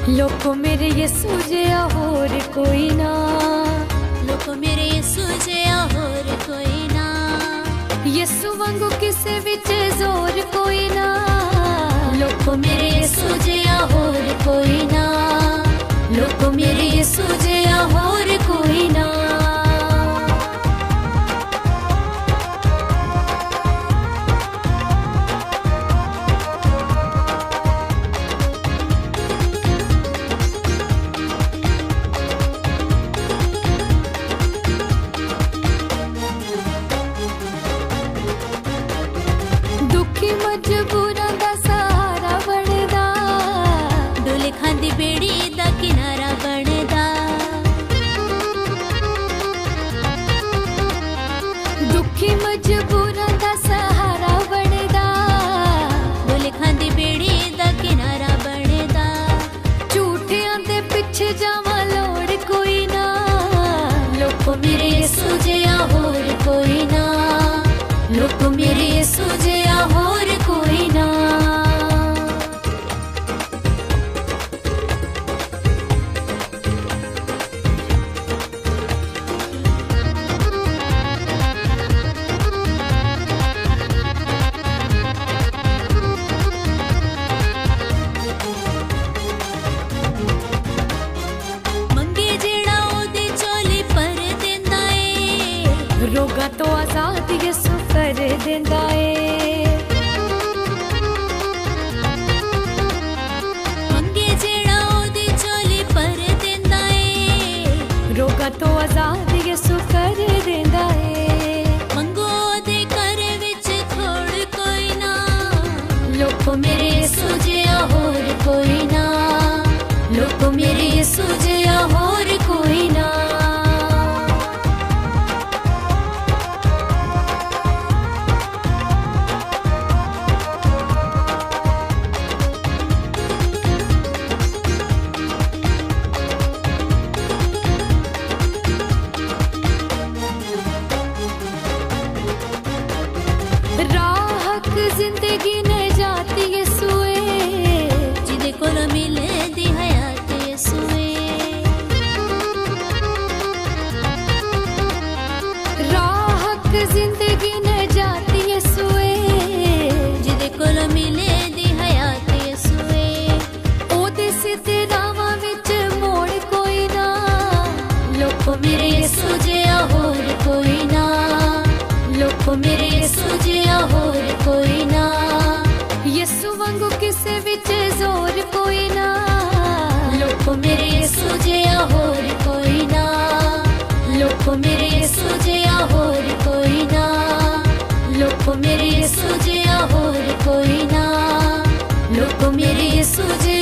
लोको मेरे यीशु जिया होर कोई ना, लोको मेरे यीशु जिया होर कोई ना, यीशु वांगू किसे विच जोर कोई ना, लोको मेरे यीशु जिया होर कोई ना, लोको मेरे यीशु जिया होर कोई ना। दुखी मजबूरां दा सहारा बनदा, डोले खांदी बेड़ी दा किनारा बनदा, दुखी मजबूरां दा सहारा बनदा, डोले खांदी बेड़ी दा किनारा बनदा, झूठियां दे पिछे जावां लोड़ कोई ना, लोको मेरे यीशु जिया होर कोई ना, लोको मेरे यीशु जिया होर कोई ना। मंगे जेड़ा ओदे चोली पर देंदा ए, रोगा तो आजाद यीशु कर देंदा ए, मंगे जेड़ा ओदे चोली पर देंदा ए, रोगा तो आजाद यीशु कर देंदा ए, मंगो ओदे घर विच थोड़ कोई ना, लोको मेरे यीशु जिया होर कोई ना, लोको मेरे यीशु जिया होर कोई ना। राहक जिंदगी ने जाती यीशु ए, जिदे कोल मिले दी हयात यीशु ए, राहक जिंदगी ने जाती यीशु ए, जिदे कोल मिले दी हयात यीशु ए, ओदे सिद्धे रावां विच मोड़ कोई ना, लोको मेरे यीशु जिया होर कोई ना, लोको मेरे यीशु जिया होर कोई ना, यीशु वांगू किसे विच जोर कोई ना, लोको मेरे यीशु जिया होर कोई ना, लोको मेरे यीशु जिया होर कोई ना, लोको मेरे यीशु जिया होर कोई ना, लोको मेरे यीशु जिया